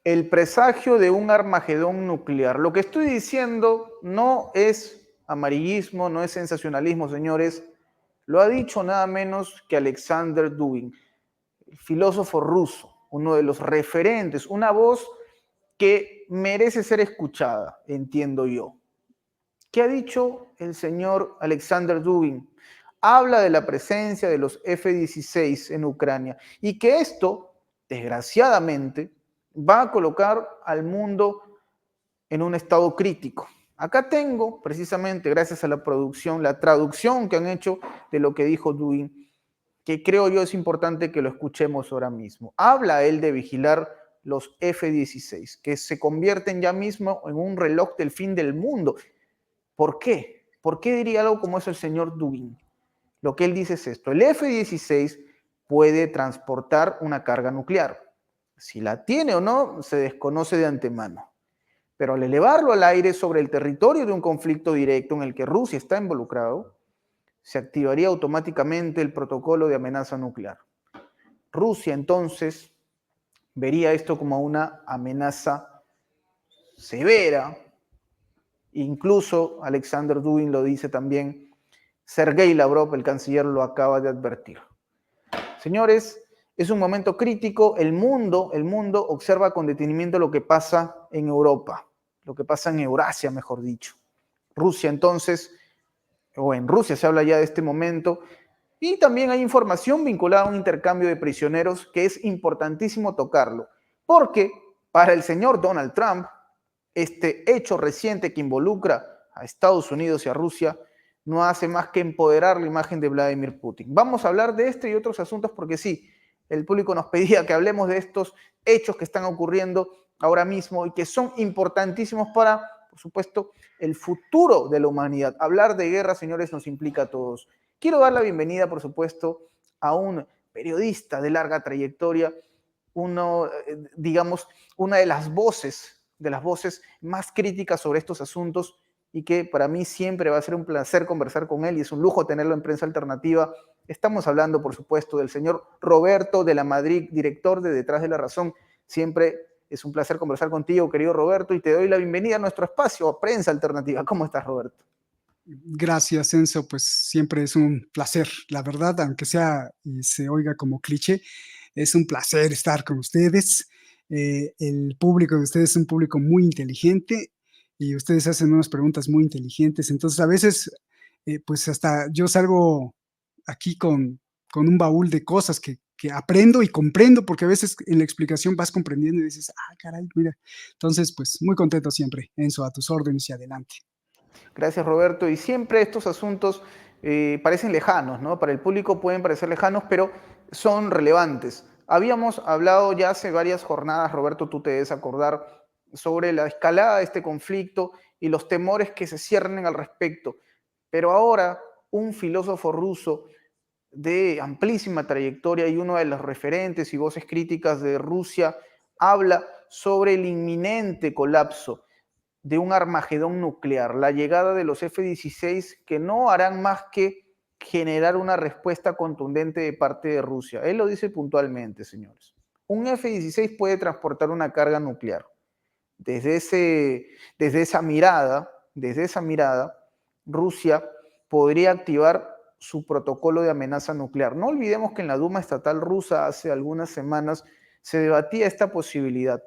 el presagio de un Armagedón nuclear. Lo que estoy diciendo no es amarillismo, no es sensacionalismo, señores. Lo ha dicho nada menos que Alexander Dugin, el filósofo ruso, uno de los referentes, una voz que merece ser escuchada, entiendo yo. ¿Qué ha dicho el señor Alexander Dugin? Habla de la presencia de los F-16 en Ucrania y que esto, desgraciadamente, va a colocar al mundo en un estado crítico. Acá tengo, precisamente, gracias a la producción, la traducción que han hecho de lo que dijo Dugin, que creo yo es importante que lo escuchemos ahora mismo. Habla él de vigilar los F-16, que se convierten ya mismo en un reloj del fin del mundo. ¿Por qué? ¿Por qué diría algo como eso el señor Dugin? Lo que él dice es esto: el F-16 puede transportar una carga nuclear. Si la tiene o no, se desconoce de antemano. Pero al elevarlo al aire sobre el territorio de un conflicto directo en el que Rusia está involucrado, se activaría automáticamente el protocolo de amenaza nuclear. Rusia entonces vería esto como una amenaza severa. Incluso Alexander Dugin lo dice también, Sergei Lavrov, el canciller, lo acaba de advertir. Señores, es un momento crítico. El mundo observa con detenimiento lo que pasa en Europa, lo que pasa en Eurasia, mejor dicho. Rusia entonces, o en Rusia se habla ya de este momento, y también hay información vinculada a un intercambio de prisioneros que es importantísimo tocarlo, porque para el señor Donald Trump, este hecho reciente que involucra a Estados Unidos y a Rusia no hace más que empoderar la imagen de Vladimir Putin. Vamos a hablar de este y otros asuntos porque sí, el público nos pedía que hablemos de estos hechos que están ocurriendo ahora mismo y que son importantísimos para, por supuesto, el futuro de la humanidad. Hablar de guerra, señores, nos implica a todos. Quiero dar la bienvenida, por supuesto, a un periodista de larga trayectoria, digamos, una de las voces más críticas sobre estos asuntos y que para mí siempre va a ser un placer conversar con él y es un lujo tenerlo en Prensa Alternativa. Estamos hablando, por supuesto, del señor Roberto de la Madrid, director de Detrás de la Razón. Siempre es un placer conversar contigo, querido Roberto, y te doy la bienvenida a nuestro espacio, a Prensa Alternativa. ¿Cómo estás, Roberto? Gracias, Enzo. Pues siempre es un placer, la verdad, aunque sea y se oiga como cliché, es un placer estar con ustedes. El público de ustedes es un público muy inteligente y ustedes hacen unas preguntas muy inteligentes. Entonces, a veces, pues hasta yo salgo aquí con un baúl de cosas que aprendo y comprendo, porque a veces en la explicación vas comprendiendo y dices, ah, caray, mira. Entonces, pues muy contento siempre, Enzo, a tus órdenes y adelante. Gracias, Roberto. Y siempre estos asuntos parecen lejanos, ¿no? Para el público pueden parecer lejanos, pero son relevantes. Habíamos hablado ya hace varias jornadas, Roberto, tú te debes acordar, sobre la escalada de este conflicto y los temores que se ciernen al respecto. Pero ahora un filósofo ruso de amplísima trayectoria y uno de los referentes y voces críticas de Rusia habla sobre el inminente colapso de un Armagedón nuclear, la llegada de los F-16 que no harán más que generar una respuesta contundente de parte de Rusia. Él lo dice puntualmente, señores. Un F-16 puede transportar una carga nuclear. Desde esa mirada, Rusia podría activar su protocolo de amenaza nuclear. No olvidemos que en la Duma estatal rusa hace algunas semanas se debatía esta posibilidad,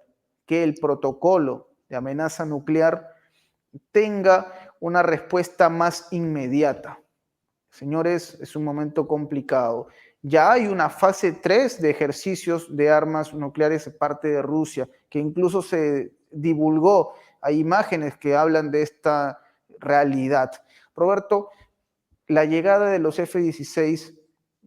que el protocolo de amenaza nuclear tenga una respuesta más inmediata. Señores, es un momento complicado. Ya hay una fase 3 de ejercicios de armas nucleares de parte de Rusia, que incluso se divulgó. Hay imágenes que hablan de esta realidad. Roberto, la llegada de los F-16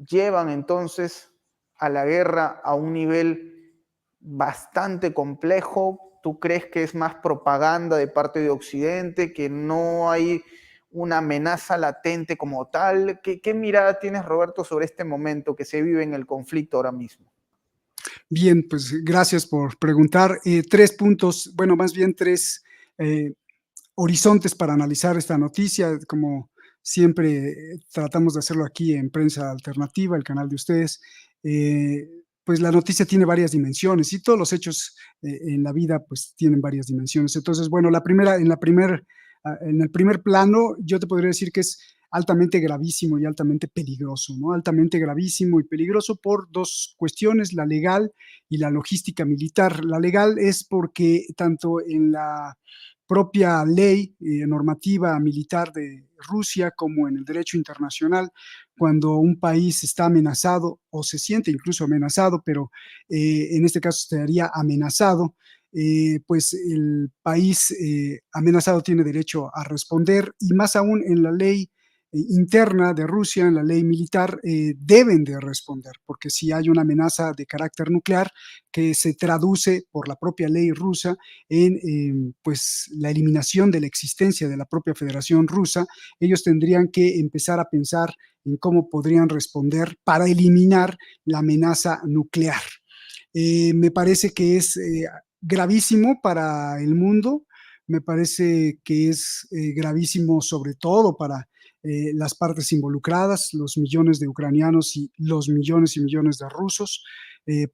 llevan entonces a la guerra a un nivel bastante complejo. ¿Tú crees que es más propaganda de parte de Occidente, que no hay una amenaza latente como tal? ¿Qué mirada tienes, Roberto, sobre este momento que se vive en el conflicto ahora mismo? Bien, pues gracias por preguntar. Tres puntos, bueno, más bien tres eh, horizontes para analizar esta noticia, como siempre tratamos de hacerlo aquí en Prensa Alternativa, el canal de ustedes. pues la noticia tiene varias dimensiones y todos los hechos en la vida pues tienen varias dimensiones. Entonces, bueno, en el primer plano yo te podría decir que es altamente gravísimo y altamente peligroso, ¿no? Altamente gravísimo y peligroso por dos cuestiones, la legal y la logística militar. La legal es porque tanto en la propia ley normativa militar de Rusia como en el derecho internacional, cuando un país está amenazado o se siente incluso amenazado, pero en este caso estaría amenazado, pues el país amenazado tiene derecho a responder y más aún en la ley interna de Rusia, en la ley militar, deben de responder, porque si hay una amenaza de carácter nuclear que se traduce por la propia ley rusa en pues la eliminación de la existencia de la propia Federación Rusa, ellos tendrían que empezar a pensar en cómo podrían responder para eliminar la amenaza nuclear. Me parece que es gravísimo para el mundo, me parece que es gravísimo sobre todo para las partes involucradas, los millones de ucranianos y los millones y millones de rusos,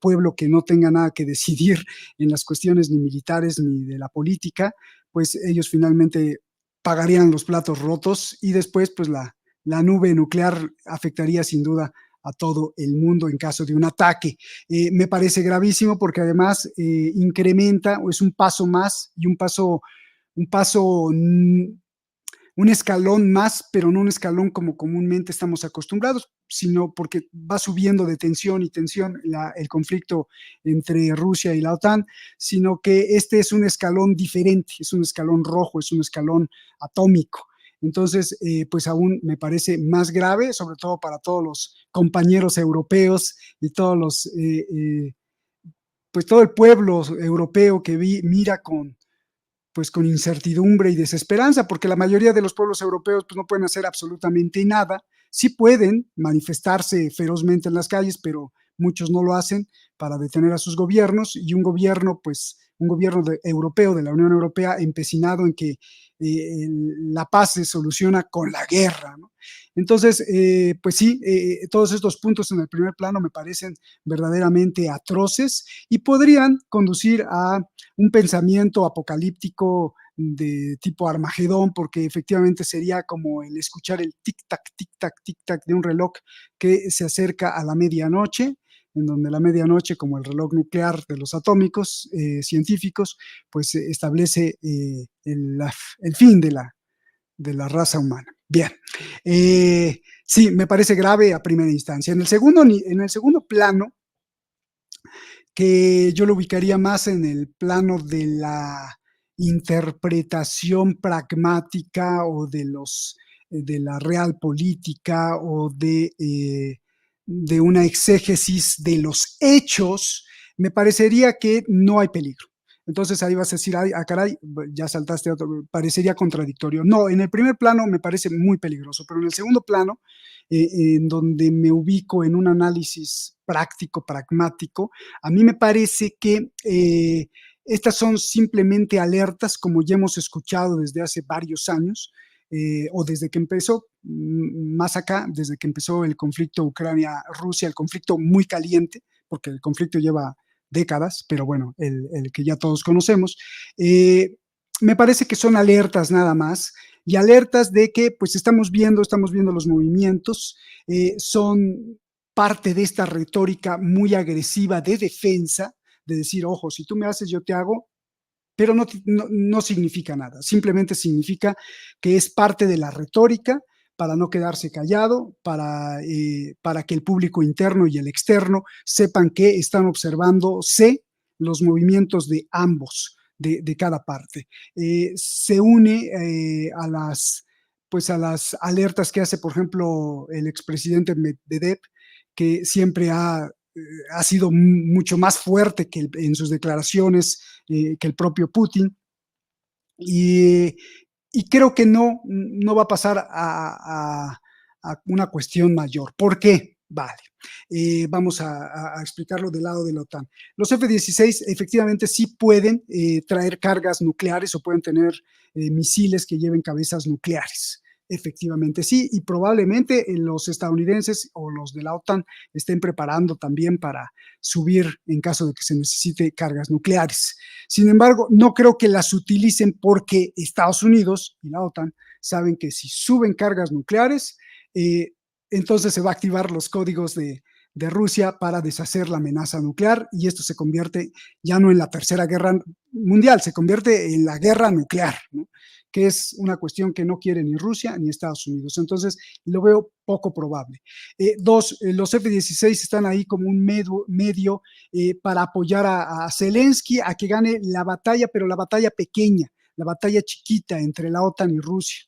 pueblo que no tenga nada que decidir en las cuestiones ni militares ni de la política, pues ellos finalmente pagarían los platos rotos y después pues la nube nuclear afectaría sin duda a todo el mundo en caso de un ataque. Me parece gravísimo porque además incrementa, o es un paso más y un paso, un escalón más, pero no un escalón como comúnmente estamos acostumbrados, sino porque va subiendo de tensión y tensión el conflicto entre Rusia y la OTAN, sino que este es un escalón diferente, es un escalón rojo, es un escalón atómico. Entonces, pues aún me parece más grave, sobre todo para todos los compañeros europeos y todos los, pues todo el pueblo europeo que mira pues con incertidumbre y desesperanza, porque la mayoría de los pueblos europeos pues, no pueden hacer absolutamente nada. Sí pueden manifestarse ferozmente en las calles, pero muchos no lo hacen para detener a sus gobiernos y un gobierno, pues, un gobierno europeo, de la Unión Europea, empecinado en que la paz se soluciona con la guerra, ¿no? Entonces, pues sí, todos estos puntos en el primer plano me parecen verdaderamente atroces y podrían conducir a un pensamiento apocalíptico de tipo Armagedón, porque efectivamente sería como el escuchar el tic-tac, tic-tac, tic-tac de un reloj que se acerca a la medianoche, en donde la medianoche, como el reloj nuclear de los atómicos científicos, pues establece el fin de la raza humana. Bien, sí, me parece grave a primera instancia. En el segundo plano, que yo lo ubicaría más en el plano de la interpretación pragmática o de la real política o de una exégesis de los hechos, me parecería que no hay peligro. Entonces ahí vas a decir, ay, ah, caray, ya saltaste a otro, parecería contradictorio. No, en el primer plano me parece muy peligroso, pero en el segundo plano, en donde me ubico en un análisis práctico, pragmático, a mí me parece que estas son simplemente alertas, como ya hemos escuchado desde hace varios años, o desde que empezó, más acá, desde que empezó el conflicto Ucrania-Rusia, el conflicto muy caliente, porque el conflicto lleva décadas, pero bueno, el que ya todos conocemos. Me parece que son alertas nada más, y alertas de que pues estamos viendo los movimientos, son parte de esta retórica muy agresiva de defensa, de decir, ojo, si tú me haces, yo te hago, pero no significa nada, simplemente significa que es parte de la retórica para no quedarse callado, para que el público interno y el externo sepan que están observándose los movimientos de ambos, de cada parte. Se une pues a las alertas que hace, por ejemplo, el expresidente Medvedev, que siempre ha sido mucho más fuerte en sus declaraciones que el propio Putin. Y, y creo que no va a pasar a una cuestión mayor. ¿Por qué? Vale, vamos a explicarlo del lado de la OTAN. Los F-16 efectivamente sí pueden traer cargas nucleares o pueden tener misiles que lleven cabezas nucleares. efectivamente sí, y probablemente los estadounidenses o los de la OTAN estén preparando también para subir en caso de que se necesite cargas nucleares. Sin embargo, no creo que las utilicen porque Estados Unidos y la OTAN saben que si suben cargas nucleares, entonces se va a activar los códigos de Rusia para deshacer la amenaza nuclear y esto se convierte ya no en la tercera guerra mundial, se convierte en la guerra nuclear, ¿no? Que es una cuestión que no quiere ni Rusia ni Estados Unidos. Entonces, lo veo poco probable. Dos, los F-16 están ahí como un medio para apoyar a Zelensky a que gane la batalla, pero la batalla pequeña, la batalla chiquita entre la OTAN y Rusia.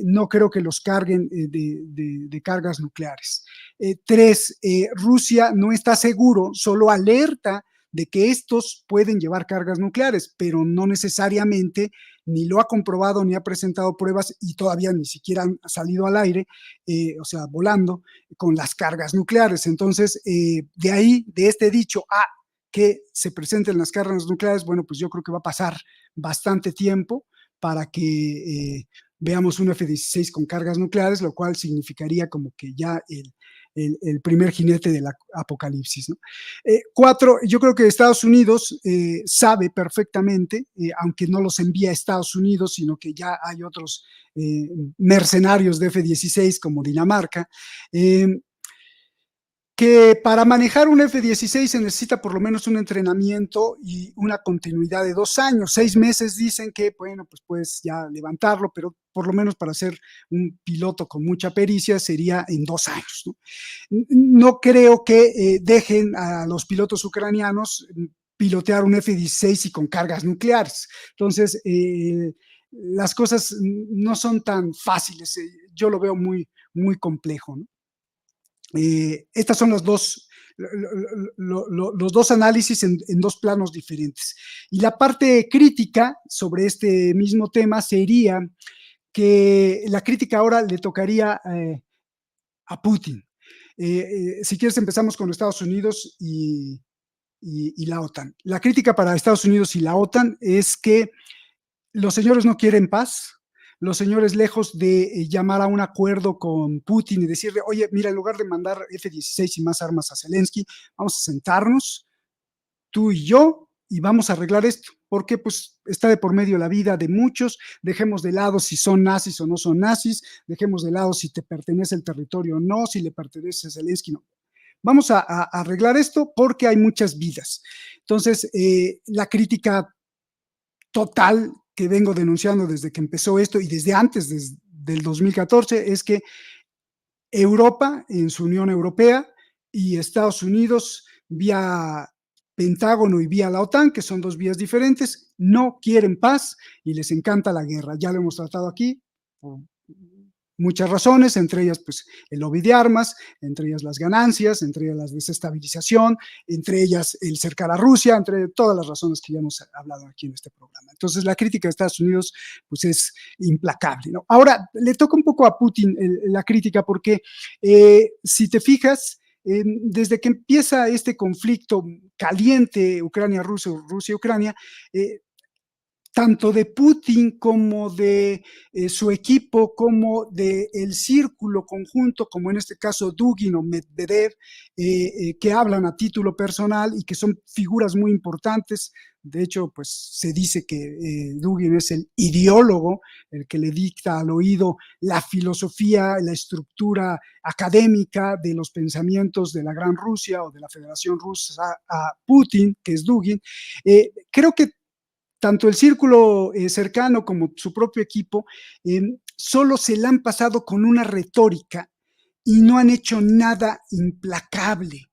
No creo que los carguen de cargas nucleares. Tres, Rusia no está seguro, solo alerta de que estos pueden llevar cargas nucleares, pero no necesariamente ni lo ha comprobado ni ha presentado pruebas y todavía ni siquiera han salido al aire, o sea, volando con las cargas nucleares. Entonces, de ahí, de este dicho a que se presenten las cargas nucleares, bueno, pues yo creo que va a pasar bastante tiempo para que veamos un F-16 con cargas nucleares, lo cual significaría como que ya el primer jinete del apocalipsis, ¿no? Cuatro, yo creo que Estados Unidos sabe perfectamente, aunque no los envía a Estados Unidos, sino que ya hay otros mercenarios de F-16 como Dinamarca, que para manejar un F-16 se necesita por lo menos un entrenamiento y una continuidad de 2 años. 6 meses dicen que, bueno, pues puedes ya levantarlo, pero por lo menos para ser un piloto con mucha pericia sería en 2 años, ¿no? No creo que dejen a los pilotos ucranianos pilotear un F-16 y con cargas nucleares. Entonces, las cosas no son tan fáciles. Yo lo veo muy, muy complejo, ¿no? Estas son los dos análisis en dos planos diferentes. Y la parte crítica sobre este mismo tema sería que la crítica ahora le tocaría a Putin. Si quieres empezamos con Estados Unidos y la OTAN. La crítica para Estados Unidos y la OTAN es que los señores no quieren paz, los señores lejos de llamar a un acuerdo con Putin y decirle, oye, mira, en lugar de mandar F-16 y más armas a Zelensky, vamos a sentarnos, tú y yo, y vamos a arreglar esto, porque pues está de por medio la vida de muchos, dejemos de lado si son nazis o no son nazis, dejemos de lado si te pertenece el territorio o no, si le pertenece a Zelensky, no. Vamos a arreglar esto porque hay muchas vidas. Entonces, la crítica total que vengo denunciando desde que empezó esto y desde antes, desde el 2014, es que Europa, en su Unión Europea, y Estados Unidos, vía Pentágono y vía la OTAN, que son dos vías diferentes, no quieren paz y les encanta la guerra. Ya lo hemos tratado aquí por muchas razones, entre ellas pues el lobby de armas, entre ellas las ganancias, entre ellas la desestabilización, entre ellas el cercar a Rusia, entre todas las razones que ya hemos hablado aquí en este programa. Entonces la crítica de Estados Unidos pues es implacable, ¿no? Ahora, le toca un poco a Putin la crítica porque si te fijas, desde que empieza este conflicto caliente Ucrania-Rusia, Rusia-Ucrania, tanto de Putin como de su equipo, como del círculo conjunto, como en este caso Dugin o Medvedev, que hablan a título personal y que son figuras muy importantes. De hecho, pues se dice que Dugin es el ideólogo, el que le dicta al oído la filosofía, la estructura académica de los pensamientos de la Gran Rusia o de la Federación Rusa a Putin, que es Dugin. Creo que tanto el círculo cercano como su propio equipo solo se la han pasado con una retórica y no han hecho nada implacable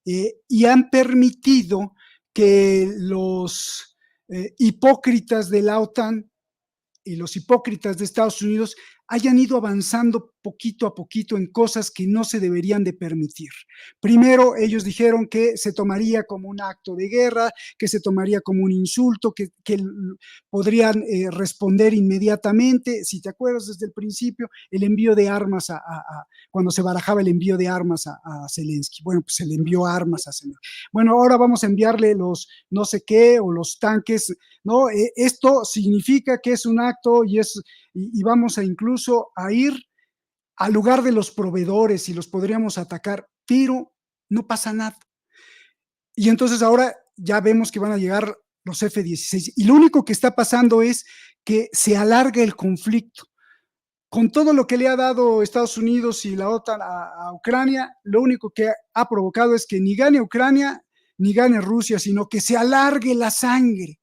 y han permitido que los hipócritas de la OTAN y los hipócritas de Estados Unidos hayan ido avanzando poquito a poquito en cosas que no se deberían de permitir. Primero, ellos dijeron que se tomaría como un acto de guerra, que se tomaría como un insulto, que podrían responder inmediatamente. Si te acuerdas desde el principio, el envío de armas cuando se barajaba el envío de armas a Zelensky. Bueno, pues se le envió armas a Zelensky. Bueno, ahora vamos a enviarle los no sé qué o los tanques, ¿no? Esto significa que es un acto y es y vamos a incluso a ir al lugar de los proveedores y los podríamos atacar, pero no pasa nada. Y entonces ahora ya vemos que van a llegar los F-16 y lo único que está pasando es que se alarga el conflicto. Con todo lo que le ha dado Estados Unidos y la OTAN a Ucrania, lo único que ha provocado es que ni gane Ucrania ni gane Rusia, sino que se alargue la sangre.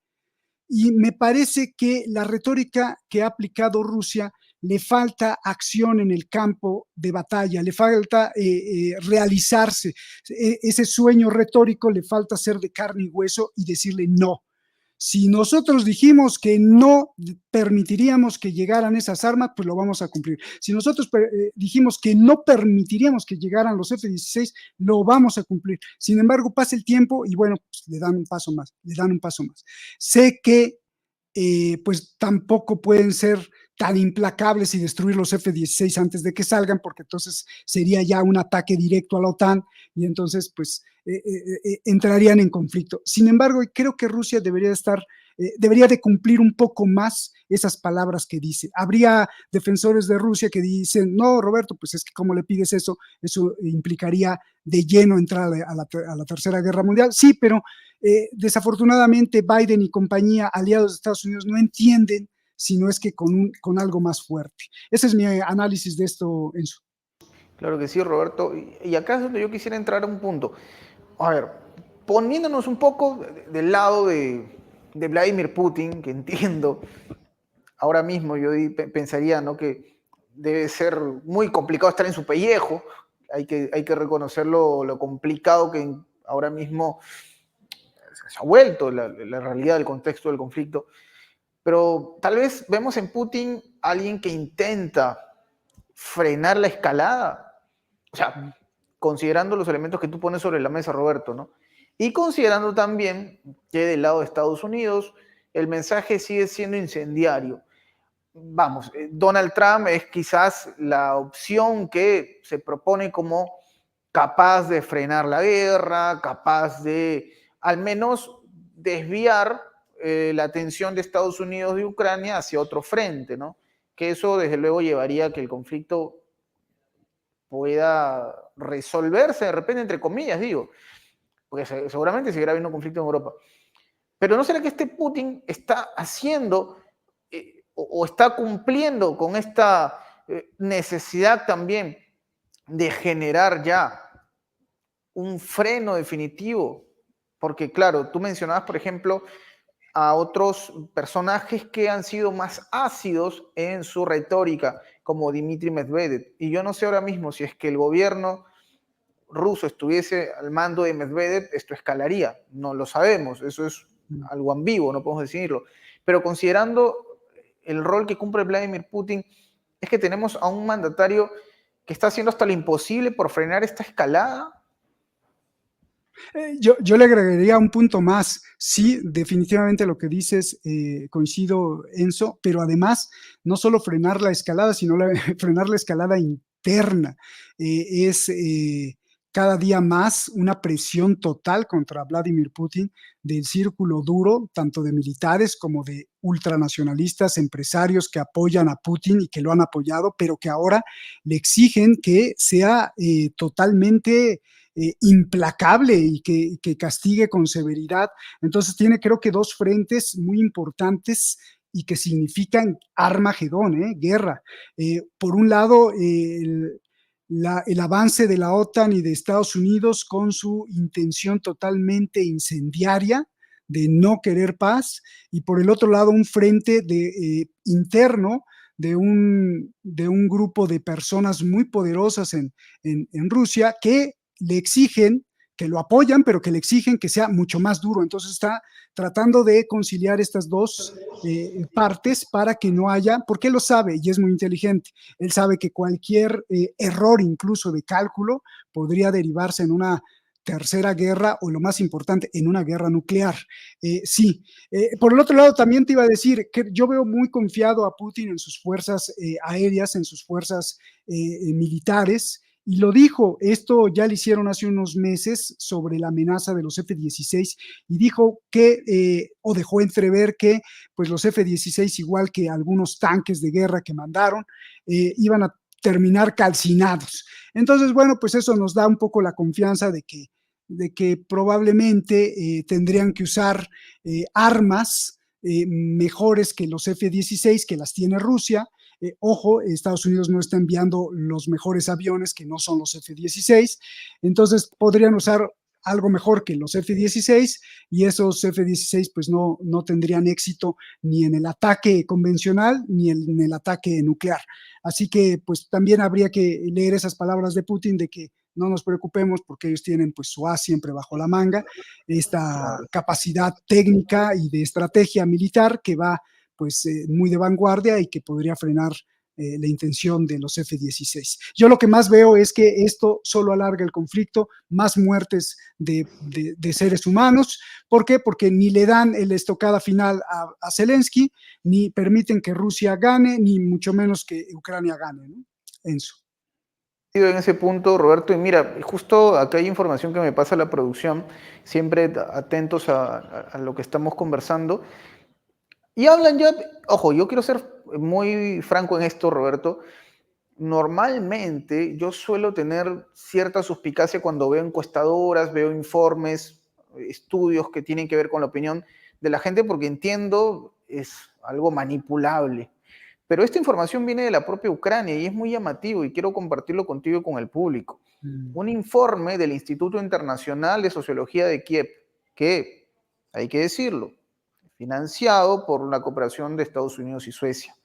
Y me parece que la retórica que ha aplicado Rusia le falta acción en el campo de batalla, le falta realizarse. Ese sueño retórico le falta ser de carne y hueso y decirle no. Si nosotros dijimos que no permitiríamos que llegaran esas armas, pues lo vamos a cumplir. Si nosotros dijimos que no permitiríamos que llegaran los F-16, lo vamos a cumplir. Sin embargo, pasa el tiempo y bueno, pues le dan un paso más, le dan un paso más. Sé que pues tampoco pueden ser tan implacables y destruir los F-16 antes de que salgan, porque entonces sería ya un ataque directo a la OTAN y entonces pues entrarían en conflicto. Sin embargo, creo que Rusia debería de cumplir un poco más esas palabras que dice. Habría defensores de Rusia que dicen, no, Roberto, pues es que ¿cómo le pides eso? Eso implicaría de lleno entrar a la Tercera Guerra Mundial. Sí, pero desafortunadamente Biden y compañía, aliados de Estados Unidos, no entienden si no es que con algo más fuerte. Ese es mi análisis de esto, Enzo. Claro que sí, Roberto. Y acá es donde yo quisiera entrar a un punto. A ver, poniéndonos un poco del lado de Vladimir Putin, que entiendo, ahora mismo yo pensaría, ¿no?, que debe ser muy complicado estar en su pellejo. Hay que reconocer lo complicado que ahora mismo se ha vuelto la realidad del contexto del conflicto. Pero tal vez vemos en Putin a alguien que intenta frenar la escalada. O sea, considerando los elementos que tú pones sobre la mesa, Roberto, ¿no? Y considerando también que del lado de Estados Unidos el mensaje sigue siendo incendiario. Vamos, Donald Trump es quizás la opción que se propone como capaz de frenar la guerra, capaz de al menos desviar la atención de Estados Unidos de Ucrania hacia otro frente, ¿no? Que eso desde luego llevaría a que el conflicto pueda resolverse de repente, entre comillas, digo, porque seguramente seguirá habiendo conflicto en Europa. Pero ¿no será que este Putin está haciendo o está cumpliendo con esta necesidad también de generar ya un freno definitivo? Porque claro, tú mencionabas, por ejemplo, a otros personajes que han sido más ácidos en su retórica, como Dmitry Medvedev. Y yo no sé ahora mismo si es que el gobierno ruso estuviese al mando de Medvedev, esto escalaría. No lo sabemos, eso es algo ambiguo, no podemos decirlo. Pero considerando el rol que cumple Vladimir Putin, es que tenemos a un mandatario que está haciendo hasta lo imposible por frenar esta escalada. Yo le agregaría un punto más. Sí, definitivamente lo que dices, coincido, Enzo, pero además, no solo frenar la escalada, sino frenar la escalada interna. Es cada día más una presión total contra Vladimir Putin del círculo duro, tanto de militares como de ultranacionalistas, empresarios que apoyan a Putin y que lo han apoyado, pero que ahora le exigen que sea totalmente implacable y que castigue con severidad. Entonces tiene creo que dos frentes muy importantes y que significan Armagedón, guerra. Por un lado, el avance de la OTAN y de Estados Unidos con su intención totalmente incendiaria de no querer paz, y por el otro lado un frente interno de un grupo de personas muy poderosas en Rusia que le exigen, que lo apoyan, pero que le exigen que sea mucho más duro. Entonces está tratando de conciliar estas dos partes para que no haya, porque él lo sabe y es muy inteligente, él sabe que cualquier error incluso de cálculo podría derivarse en una tercera guerra o lo más importante, en una guerra nuclear. Sí, por el otro lado también te iba a decir que yo veo muy confiado a Putin en sus fuerzas aéreas, en sus fuerzas militares, Y lo dijo, esto ya lo hicieron hace unos meses sobre la amenaza de los F-16 y dijo que, o dejó entrever que pues los F-16, igual que algunos tanques de guerra que mandaron, iban a terminar calcinados. Entonces, bueno, pues eso nos da un poco la confianza de que probablemente tendrían que usar armas mejores que los F-16 que las tiene Rusia. Ojo, Estados Unidos no está enviando los mejores aviones que no son los F-16, entonces podrían usar algo mejor que los F-16 y esos F-16 pues no tendrían éxito ni en el ataque convencional ni en el ataque nuclear. Así que pues también habría que leer esas palabras de Putin de que no nos preocupemos porque ellos tienen pues su as siempre bajo la manga, esta Claro. capacidad técnica y de estrategia militar que va pues muy de vanguardia y que podría frenar la intención de los F-16. Yo lo que más veo es que esto solo alarga el conflicto, más muertes de seres humanos. ¿Por qué? Porque ni le dan la estocada final a Zelensky, ni permiten que Rusia gane, ni mucho menos que Ucrania gane, ¿no? Enzo. En ese punto, Roberto, y mira, justo acá hay información que me pasa la producción, siempre atentos a lo que estamos conversando. Y hablan ya, ojo, yo quiero ser muy franco en esto, Roberto. Normalmente yo suelo tener cierta suspicacia cuando veo encuestadoras, veo informes, estudios que tienen que ver con la opinión de la gente, porque entiendo es algo manipulable. Pero esta información viene de la propia Ucrania y es muy llamativo y quiero compartirlo contigo y con el público. Mm. Un informe del Instituto Internacional de Sociología de Kiev, que, hay que decirlo, financiado por una cooperación de Estados Unidos y Suecia.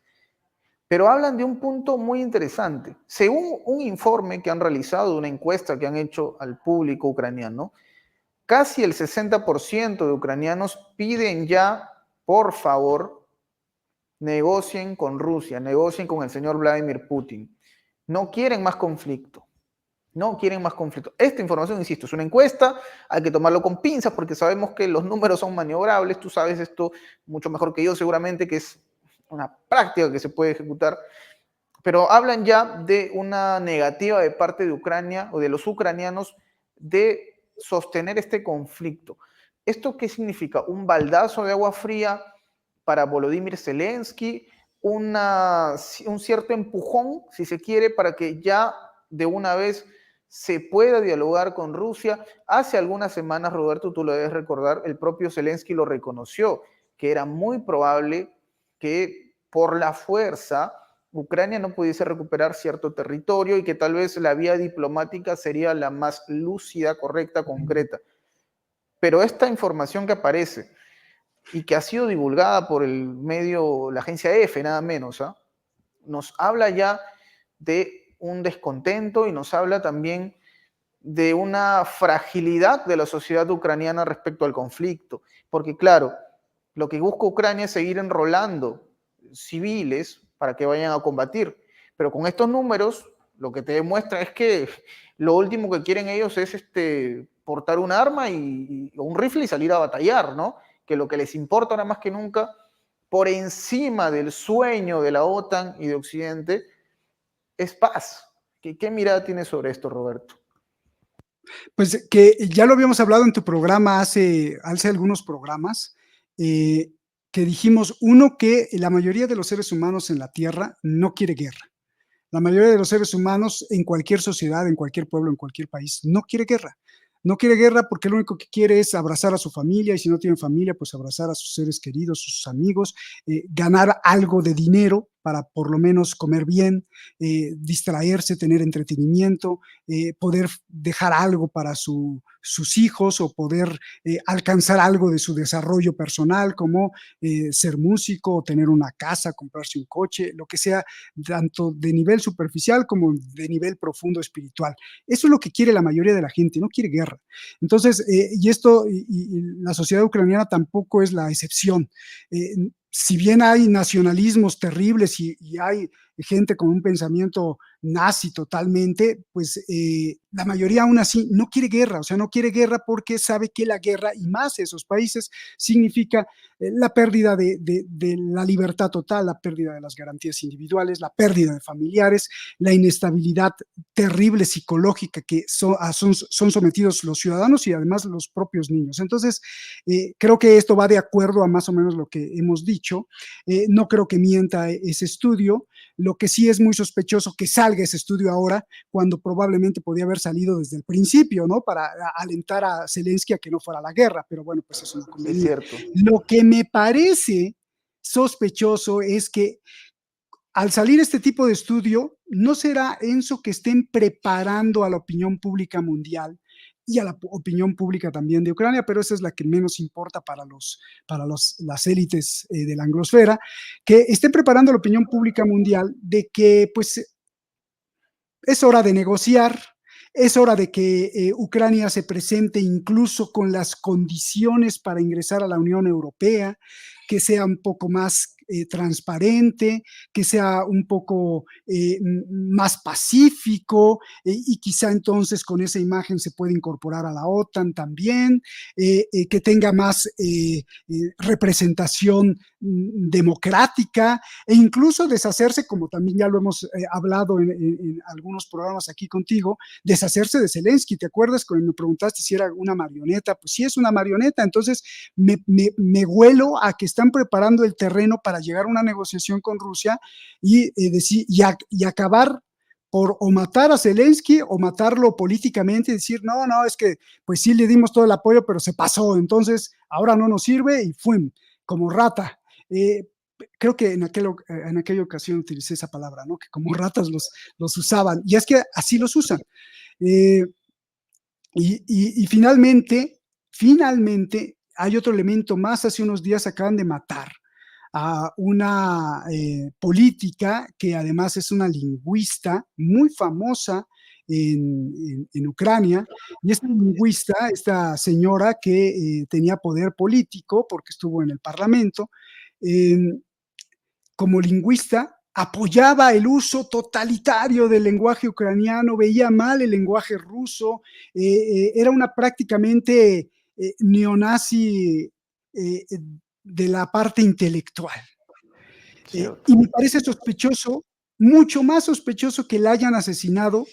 Pero hablan de un punto muy interesante. Según un informe que han realizado, una encuesta que han hecho al público ucraniano, casi el 60% de ucranianos piden ya, por favor, negocien con Rusia, negocien con el señor Vladimir Putin. No quieren más conflicto. No quieren más conflicto. Esta información, insisto, es una encuesta, hay que tomarlo con pinzas porque sabemos que los números son maniobrables, tú sabes esto mucho mejor que yo seguramente, que es una práctica que se puede ejecutar, pero hablan ya de una negativa de parte de Ucrania o de los ucranianos de sostener este conflicto. ¿Esto qué significa? Un baldazo de agua fría para Volodymyr Zelensky, un cierto empujón, si se quiere, para que ya de una vez se pueda dialogar con Rusia. Hace algunas semanas, Roberto, tú lo debes recordar, el propio Zelensky lo reconoció, que era muy probable que por la fuerza Ucrania no pudiese recuperar cierto territorio y que tal vez la vía diplomática sería la más lúcida, correcta, concreta. Pero esta información que aparece y que ha sido divulgada por el medio, la agencia EFE, nada menos, ¿eh? Nos habla ya de un descontento y nos habla también de una fragilidad de la sociedad ucraniana respecto al conflicto. Porque claro, lo que busca Ucrania es seguir enrolando civiles para que vayan a combatir. Pero con estos números, lo que te demuestra es que lo último que quieren ellos es portar un arma o un rifle y salir a batallar, ¿no? Que lo que les importa ahora más que nunca, por encima del sueño de la OTAN y de Occidente, es paz. ¿Qué mirada tienes sobre esto, Roberto? Pues que ya lo habíamos hablado en tu programa hace algunos programas, que dijimos, uno, que la mayoría de los seres humanos en la Tierra no quiere guerra. La mayoría de los seres humanos en cualquier sociedad, en cualquier pueblo, en cualquier país, no quiere guerra. No quiere guerra porque lo único que quiere es abrazar a su familia y si no tiene familia, pues abrazar a sus seres queridos, sus amigos, ganar algo de dinero para por lo menos comer bien, distraerse, tener entretenimiento, poder dejar algo para sus hijos o poder alcanzar algo de su desarrollo personal, como ser músico, o tener una casa, comprarse un coche, lo que sea, tanto de nivel superficial como de nivel profundo espiritual. Eso es lo que quiere la mayoría de la gente, no quiere guerra. Entonces, y la sociedad ucraniana tampoco es la excepción. Si bien hay nacionalismos terribles y hay gente con un pensamiento nazi totalmente, pues la mayoría aún así no quiere guerra, o sea, no quiere guerra porque sabe que la guerra, y más esos países, significa la pérdida de la libertad total, la pérdida de las garantías individuales, la pérdida de familiares, la inestabilidad terrible psicológica que son sometidos los ciudadanos y además los propios niños. Entonces, creo que esto va de acuerdo a más o menos lo que hemos dicho. No creo que mienta ese estudio. Lo que sí es muy sospechoso que salga ese estudio ahora, cuando probablemente podía haber salido desde el principio, ¿no? Para alentar a Zelensky a que no fuera a la guerra, pero bueno, pues eso no Es convenía. cierto. Lo que me parece sospechoso es que al salir este tipo de estudio, ¿no será, Enzo, que estén preparando a la opinión pública mundial y a la opinión pública también de Ucrania? Pero esa es la que menos importa las élites de la anglosfera, que estén preparando a la opinión pública mundial de que pues es hora de negociar, es hora de que Ucrania se presente incluso con las condiciones para ingresar a la Unión Europea, que sea un poco más transparente, que sea un poco más pacífico y quizá entonces con esa imagen se puede incorporar a la OTAN también, que tenga más representación democrática e incluso deshacerse, como también ya lo hemos hablado en algunos programas aquí contigo, deshacerse de Zelensky. ¿Te acuerdas cuando me preguntaste si era una marioneta? Pues sí es una marioneta, entonces me huelo a que están preparando el terreno para llegar a una negociación con Rusia y acabar por o matar a Zelensky o matarlo políticamente y decir, no, no, es que pues sí le dimos todo el apoyo, pero se pasó, entonces ahora no nos sirve y fue como rata. Eh, Creo que en aquella ocasión utilicé esa palabra, ¿no? Que como ratas los usaban. Y es que así los usan. Eh, y finalmente, hay otro elemento más. Hace unos días acaban de matar a una política que además es una lingüista muy famosa en Ucrania. Y esta lingüista, esta señora que tenía poder político porque estuvo en el Parlamento, eh, como lingüista, apoyaba el uso totalitario del lenguaje ucraniano, veía mal el lenguaje ruso, era una prácticamente neonazi de la parte intelectual. Cierto. Y me parece sospechoso, mucho más sospechoso que la hayan asesinado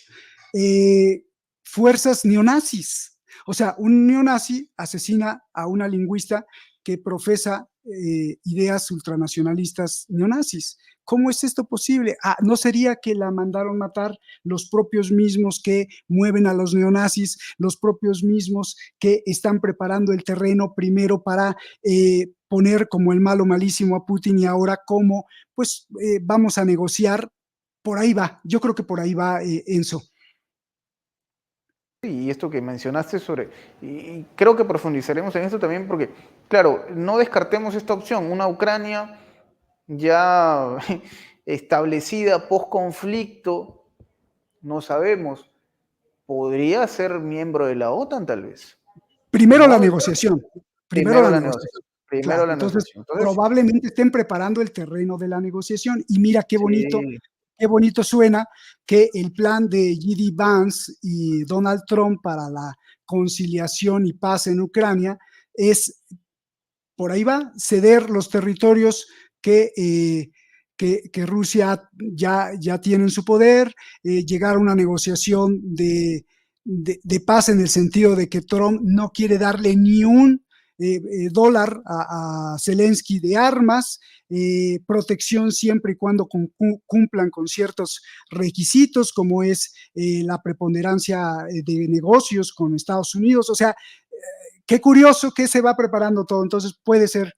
eh, fuerzas neonazis. O sea, un neonazi asesina a una lingüista que profesa ideas ultranacionalistas neonazis. ¿Cómo es esto posible? ¿No sería que la mandaron matar los propios mismos que mueven a los neonazis, los propios mismos que están preparando el terreno primero para poner como el malo malísimo a Putin y ahora como, pues vamos a negociar? Por ahí va, yo creo que por ahí va, Enzo. Y esto que mencionaste y creo que profundizaremos en esto también porque, claro, no descartemos esta opción, una Ucrania ya establecida post conflicto, no sabemos, podría ser miembro de la OTAN tal vez. Primero la No, negociación, primero primero la la negociación. negociación, primero Claro, la entonces negociación. Entonces, probablemente estén preparando el terreno de la negociación. Y mira sí, qué bonito suena que el plan de J.D. Vance y Donald Trump para la conciliación y paz en Ucrania es, por ahí va, ceder los territorios que Rusia ya tiene en su poder, llegar a una negociación de paz en el sentido de que Trump no quiere darle ni un dólar a Zelensky de armas, protección siempre y cuando cumplan con ciertos requisitos, como es la preponderancia de negocios con Estados Unidos. O sea, qué curioso que se va preparando todo. Entonces puede ser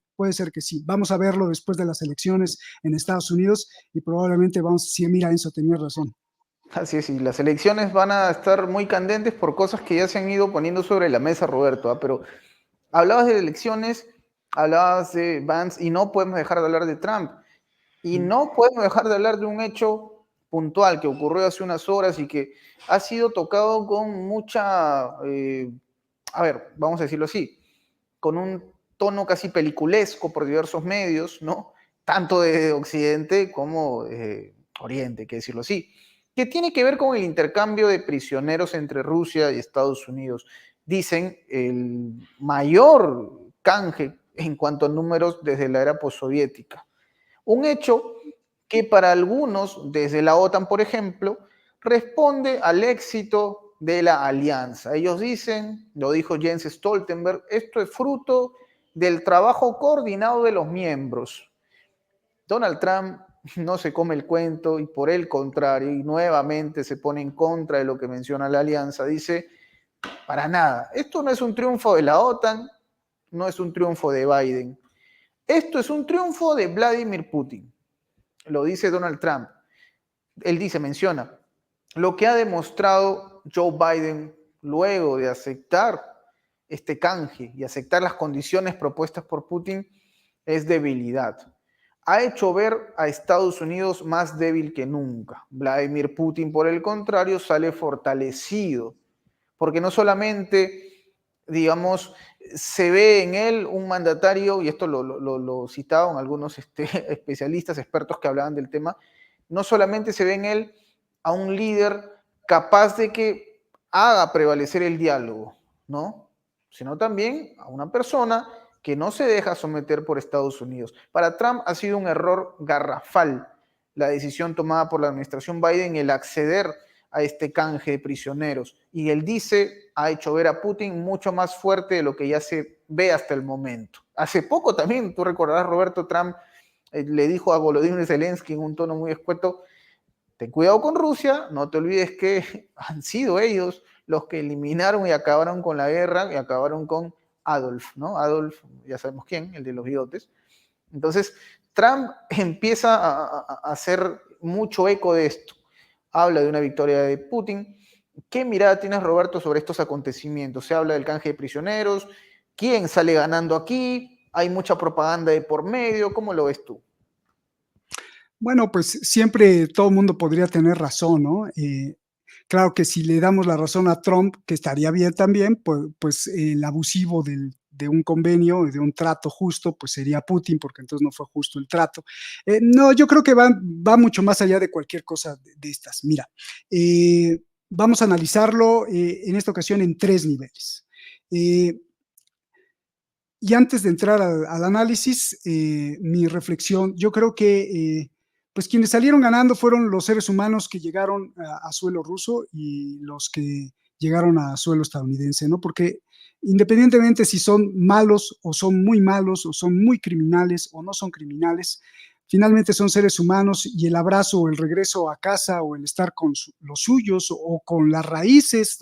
que sí. Vamos a verlo después de las elecciones en Estados Unidos y probablemente vamos a decir, mira, Enzo, tenías razón. así es, y las elecciones van a estar muy candentes por cosas que ya se han ido poniendo sobre la mesa, Roberto, ¿ah? Pero hablabas de elecciones, hablabas de Vance, y no podemos dejar de hablar de Trump. Y no podemos dejar de hablar de un hecho puntual que ocurrió hace unas horas y que ha sido tocado con mucha, a ver, vamos a decirlo así, con un tono casi peliculesco por diversos medios, ¿no? Tanto de Occidente como Oriente, hay que decirlo así, que tiene que ver con el intercambio de prisioneros entre Rusia y Estados Unidos. Dicen el mayor canje en cuanto a números desde la era postsoviética. Un hecho que para algunos, desde la OTAN, por ejemplo, responde al éxito de la alianza. Ellos dicen, lo dijo Jens Stoltenberg, esto es fruto del trabajo coordinado de los miembros. Donald Trump no se come el cuento y por el contrario, y nuevamente se pone en contra de lo que menciona la alianza, dice, para nada, esto no es un triunfo de la OTAN, no es un triunfo de Biden, esto es un triunfo de Vladimir Putin, lo dice Donald Trump. Él dice, menciona, lo que ha demostrado Joe Biden luego de aceptar este canje y aceptar las condiciones propuestas por Putin es debilidad. Ha hecho ver a Estados Unidos más débil que nunca. Vladimir Putin, por el contrario, sale fortalecido, porque no solamente, digamos, se ve en él un mandatario, y esto lo citaban algunos especialistas, expertos que hablaban del tema, no solamente se ve en él a un líder capaz de que haga prevalecer el diálogo, ¿no? Sino también a una persona que no se deja someter por Estados Unidos. Para Trump ha sido un error garrafal la decisión tomada por la administración Biden, el acceder a este canje de prisioneros. Y él dice, ha hecho ver a Putin mucho más fuerte de lo que ya se ve hasta el momento. Hace poco también, tú recordarás, Roberto, Trump le dijo a Volodymyr Zelensky en un tono muy escueto, ten cuidado con Rusia, no te olvides que han sido ellos los que eliminaron y acabaron con la guerra y acabaron con Adolf, ¿no? Adolf, ya sabemos quién, el de los bigotes. Entonces, Trump empieza a hacer mucho eco de esto. Habla de una victoria de Putin. ¿Qué mirada tienes, Roberto, sobre estos acontecimientos? Se habla del canje de prisioneros. ¿Quién sale ganando aquí? Hay mucha propaganda de por medio. ¿Cómo lo ves tú? Bueno, pues siempre todo el mundo podría tener razón, ¿no? Claro que si le damos la razón a Trump, que estaría bien también, pues el abusivo de un convenio, de un trato justo, pues sería Putin, porque entonces no fue justo el trato. No, yo creo que va mucho más allá de cualquier cosa de estas. Mira, vamos a analizarlo en esta ocasión en tres niveles. Y antes de entrar al análisis, mi reflexión, yo creo que pues quienes salieron ganando fueron los seres humanos que llegaron a suelo ruso y los que llegaron a suelo estadounidense, ¿no? Porque independientemente si son malos o son muy malos o son muy criminales o no son criminales, finalmente son seres humanos y el abrazo o el regreso a casa o el estar con los suyos o con las raíces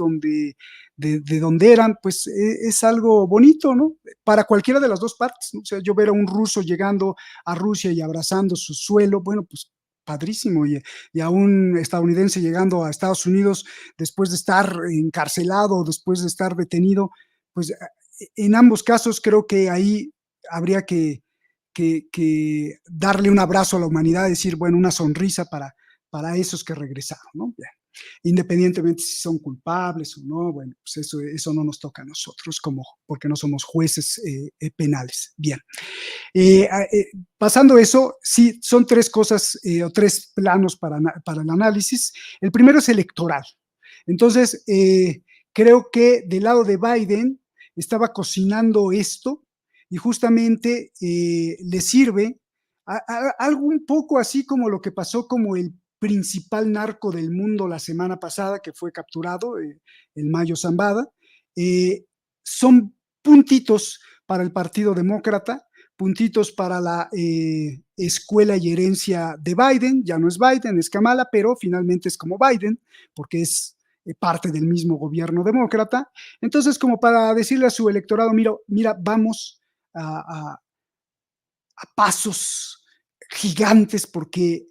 de donde eran, pues es algo bonito, ¿no? Para cualquiera de las dos partes, ¿no? O sea, yo ver a un ruso llegando a Rusia y abrazando su suelo, bueno, pues padrísimo, y a un estadounidense llegando a Estados Unidos después de estar encarcelado, después de estar detenido, pues en ambos casos creo que ahí habría que darle un abrazo a la humanidad, decir, bueno, una sonrisa para esos que regresaron, ¿no? Bien. Independientemente si son culpables o no, bueno, pues eso no nos toca a nosotros como, porque no somos jueces penales. Bien. Pasando eso, sí, son tres cosas o tres planos para el análisis. El primero es electoral. Entonces, creo que del lado de Biden estaba cocinando esto y justamente le sirve algo un poco así como lo que pasó como el principal narco del mundo la semana pasada, que fue capturado, el Mayo Zambada. Son puntitos para el Partido Demócrata, puntitos para la escuela y herencia de Biden, ya no es Biden, es Kamala, pero finalmente es como Biden, porque es parte del mismo gobierno demócrata. Entonces, como para decirle a su electorado, mira, vamos a, a pasos gigantes porque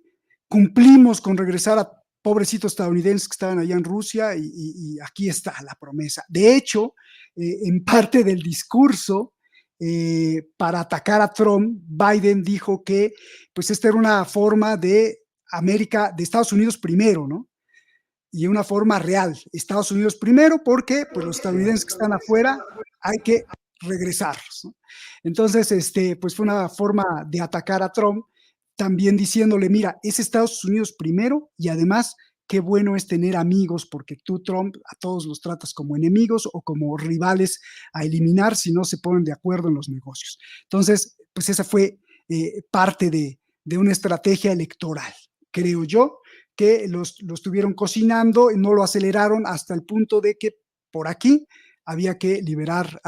cumplimos con regresar a pobrecitos estadounidenses que estaban allá en Rusia y aquí está la promesa. De hecho, en parte del discurso para atacar a Trump, Biden dijo que pues esta era una forma de América, de Estados Unidos primero, ¿no? Y una forma real, Estados Unidos primero, porque pues los estadounidenses que están afuera hay que regresarlos, ¿no? Entonces, pues fue una forma de atacar a Trump. también diciéndole, mira, es Estados Unidos primero y además qué bueno es tener amigos porque tú, Trump, a todos los tratas como enemigos o como rivales a eliminar si no se ponen de acuerdo en los negocios. Entonces, pues esa fue parte de una estrategia electoral, creo yo, que lo estuvieron cocinando y no lo aceleraron hasta el punto de que por aquí había que liberar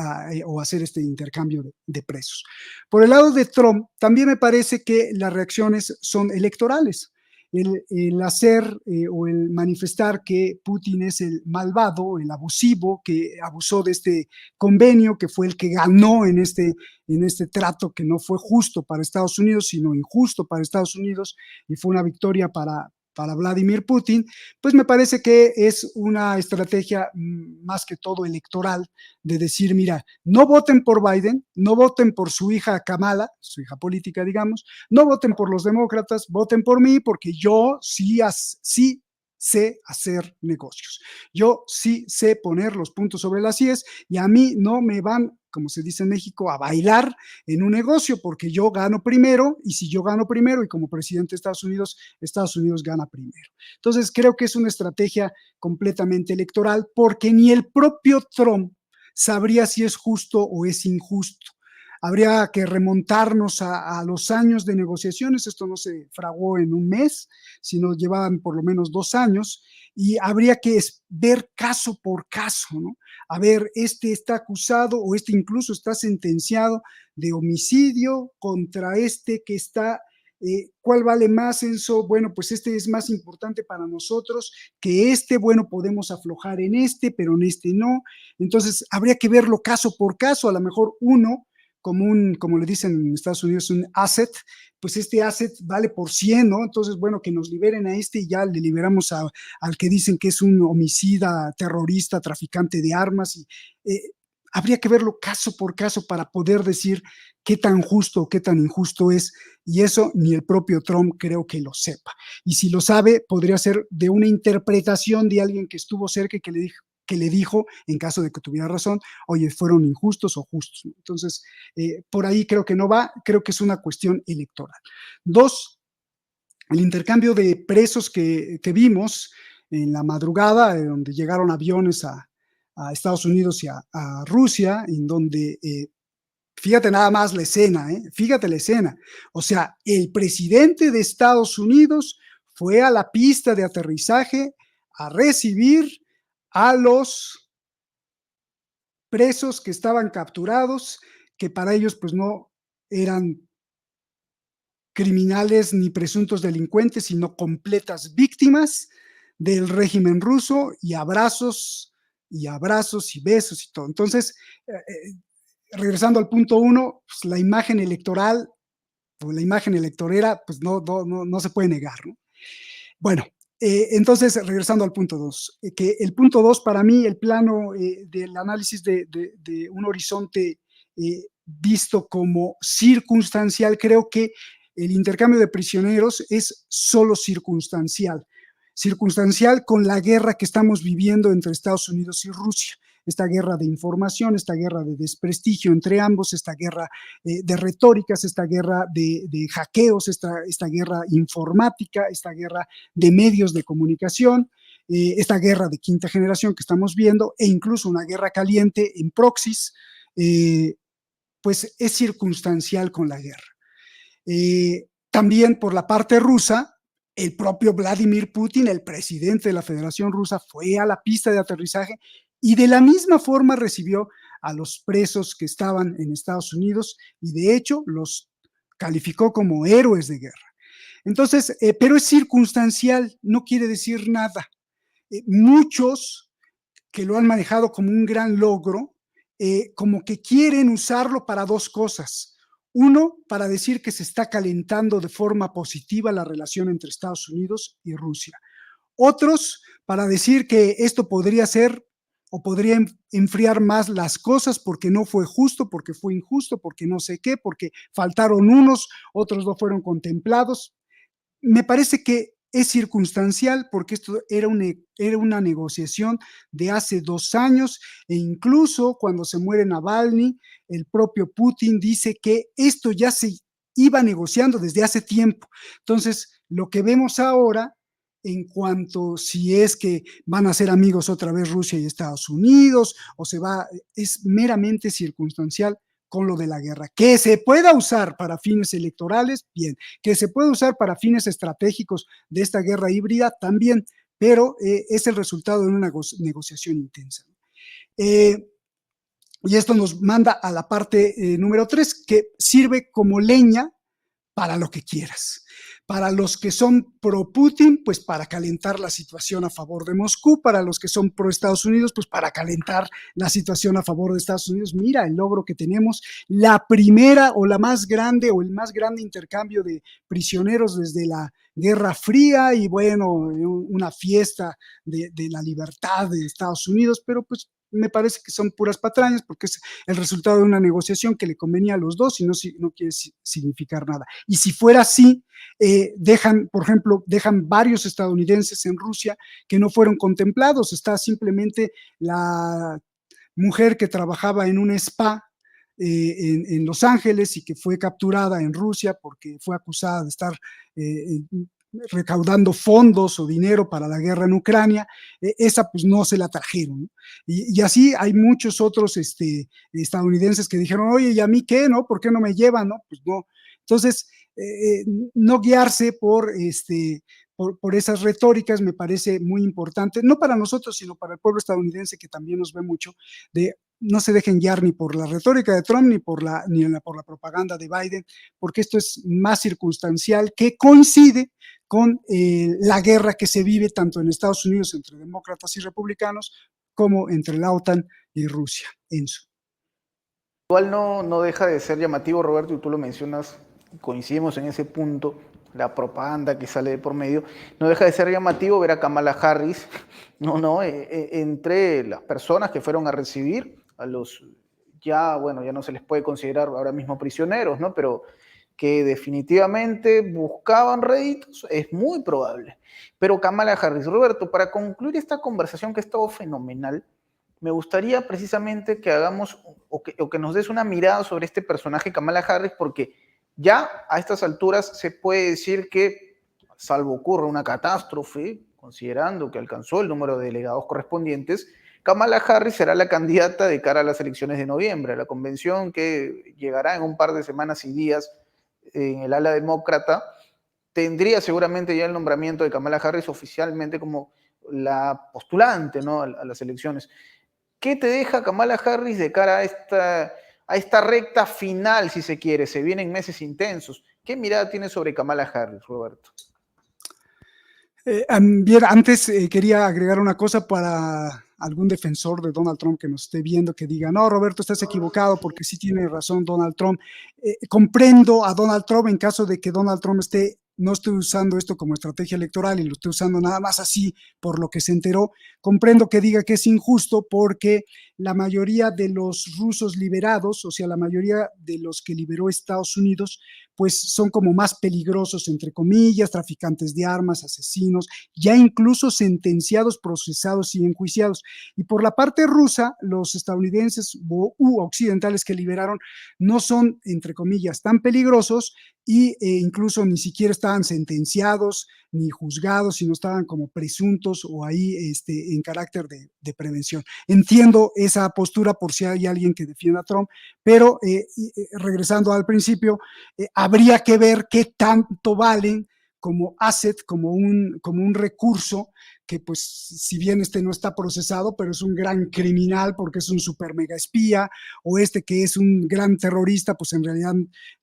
o hacer este intercambio de presos. Por el lado de Trump, también me parece que las reacciones son electorales. El hacer o el manifestar que Putin es el malvado, el abusivo, que abusó de este convenio, que fue el que ganó en este trato que no fue justo para Estados Unidos, sino injusto para Estados Unidos, y fue una victoria para Vladimir Putin, pues me parece que es una estrategia más que todo electoral de decir, mira, no voten por Biden, no voten por su hija Kamala, su hija política, digamos, no voten por los demócratas, voten por mí porque yo sí sé hacer negocios. Yo sí sé poner los puntos sobre las IES y a mí no me van, como se dice en México, a bailar en un negocio porque yo gano primero y si yo gano primero y como presidente de Estados Unidos gana primero. Entonces creo que es una estrategia completamente electoral porque ni el propio Trump sabría si es justo o es injusto. Habría que remontarnos a los años de negociaciones, esto no se fraguó en un mes, sino llevaban por lo menos 2 años, y habría que ver caso por caso, ¿no? A ver, este está acusado o este incluso está sentenciado de homicidio contra este que está ¿cuál vale más, Enzo? Bueno, pues este es más importante para nosotros que este, bueno, podemos aflojar en este, pero en este no. Entonces, habría que verlo caso por caso, a lo mejor uno, como le dicen en Estados Unidos, un asset, pues este asset vale por 100, ¿no? Entonces, bueno, que nos liberen a este y ya le liberamos al que dicen que es un homicida, terrorista, traficante de armas. Habría que verlo caso por caso para poder decir qué tan justo o qué tan injusto es, y eso ni el propio Trump creo que lo sepa. Y si lo sabe, podría ser de una interpretación de alguien que estuvo cerca y que le dijo, en caso de que tuviera razón, oye, fueron injustos o justos. Entonces, por ahí creo que no va, creo que es una cuestión electoral. Dos, el intercambio de presos que vimos en la madrugada, donde llegaron aviones a Estados Unidos y a Rusia, en donde fíjate nada más la escena, fíjate la escena. O sea, el presidente de Estados Unidos fue a la pista de aterrizaje a recibir a los presos que estaban capturados, que para ellos pues no eran criminales ni presuntos delincuentes, sino completas víctimas del régimen ruso, y abrazos y besos y todo. Entonces, regresando al punto uno, pues la imagen electoral o la imagen electorera, pues no se puede negar, ¿no? Bueno, entonces, regresando al punto dos, que el punto dos para mí, el plano del análisis de un horizonte visto como circunstancial, creo que el intercambio de prisioneros es solo circunstancial, circunstancial con la guerra que estamos viviendo entre Estados Unidos y Rusia, esta guerra de información, esta guerra de desprestigio entre ambos, esta guerra de retóricas, esta guerra de hackeos, esta guerra informática, esta guerra de medios de comunicación, esta guerra de quinta generación que estamos viendo, e incluso una guerra caliente en proxies, pues es circunstancial con la guerra. También por la parte rusa, el propio Vladimir Putin, el presidente de la Federación Rusa, fue a la pista de aterrizaje y de la misma forma recibió a los presos que estaban en Estados Unidos y de hecho los calificó como héroes de guerra. Entonces, pero es circunstancial, no quiere decir nada. Muchos que lo han manejado como un gran logro, como que quieren usarlo para dos cosas. Uno, para decir que se está calentando de forma positiva la relación entre Estados Unidos y Rusia. Otros, para decir que esto podría ser o podría enfriar más las cosas porque no fue justo, porque fue injusto, porque no sé qué, porque faltaron unos, otros no fueron contemplados. Me parece que es circunstancial porque esto era una negociación de hace 2 años e incluso cuando se muere Navalny, el propio Putin dice que esto ya iba negociando desde hace tiempo. Entonces, lo que vemos ahora en cuanto si es que van a ser amigos otra vez Rusia y Estados Unidos, o se va, es meramente circunstancial con lo de la guerra. Que se pueda usar para fines electorales, bien. Que se pueda usar para fines estratégicos de esta guerra híbrida, también, pero es el resultado de una negociación intensa. Y esto nos manda a la parte número 3, que sirve como leña para lo que quieras. Para los que son pro Putin, pues para calentar la situación a favor de Moscú. Para los que son pro Estados Unidos, pues para calentar la situación a favor de Estados Unidos. Mira el logro que tenemos, la primera o la más grande o el más grande intercambio de prisioneros desde la Guerra Fría, y bueno, una fiesta de la libertad de Estados Unidos, pero pues me parece que son puras patrañas, porque es el resultado de una negociación que le convenía a los dos y no quiere significar nada. Y si fuera así, dejan, por ejemplo, dejan varios estadounidenses en Rusia que no fueron contemplados. Está simplemente la mujer que trabajaba en un spa en Los Ángeles y que fue capturada en Rusia porque fue acusada de estar recaudando fondos o dinero para la guerra en Ucrania. Esa pues no se la trajeron, ¿no? Y así hay muchos otros estadounidenses que dijeron, oye, ¿y a mí qué, no? ¿Por qué no me llevan, no? Pues no. Entonces, no guiarse por esas retóricas me parece muy importante, no para nosotros, sino para el pueblo estadounidense, que también nos ve mucho, de no se dejen guiar ni por la retórica de Trump ni por la propaganda de Biden, porque esto es más circunstancial, que coincide con la guerra que se vive tanto en Estados Unidos entre demócratas y republicanos, como entre la OTAN y Rusia. Enzo. Igual no deja de ser llamativo, Roberto, y tú lo mencionas, coincidimos en ese punto, la propaganda que sale de por medio, no deja de ser llamativo ver a Kamala Harris, entre las personas que fueron a recibir a los, ya no se les puede considerar ahora mismo prisioneros, ¿no? Pero que definitivamente buscaban réditos, es muy probable. Pero Kamala Harris, Roberto, para concluir esta conversación que ha estado fenomenal, me gustaría precisamente que hagamos o que nos des una mirada sobre este personaje Kamala Harris, porque ya a estas alturas se puede decir que, salvo ocurra una catástrofe, considerando que alcanzó el número de delegados correspondientes, Kamala Harris será la candidata de cara a las elecciones de noviembre, a la convención que llegará en un par de semanas y días en el ala demócrata. Tendría seguramente ya el nombramiento de Kamala Harris oficialmente como la postulante, ¿no?, a las elecciones. ¿Qué te deja Kamala Harris de cara a esta recta final, si se quiere? Se vienen meses intensos. ¿Qué mirada tienes sobre Kamala Harris, Roberto? Bien, antes quería agregar una cosa para algún defensor de Donald Trump que nos esté viendo, que diga, no, Roberto, estás equivocado porque sí tiene razón Donald Trump. Comprendo a Donald Trump en caso de que Donald Trump no esté usando esto como estrategia electoral y lo esté usando nada más así por lo que se enteró. Comprendo que diga que es injusto porque la mayoría de los rusos liberados, o sea, la mayoría de los que liberó Estados Unidos, pues son como más peligrosos, entre comillas, traficantes de armas, asesinos, ya incluso sentenciados, procesados y enjuiciados. Y por la parte rusa, los estadounidenses u occidentales que liberaron no son, entre comillas, tan peligrosos y incluso ni siquiera estaban sentenciados ni juzgados, sino estaban como presuntos o ahí en carácter de prevención. Entiendo esa postura por si hay alguien que defienda a Trump, pero regresando al principio, habría que ver qué tanto valen como asset, como un recurso que pues si bien no está procesado, pero es un gran criminal porque es un super mega espía, o que es un gran terrorista, pues en realidad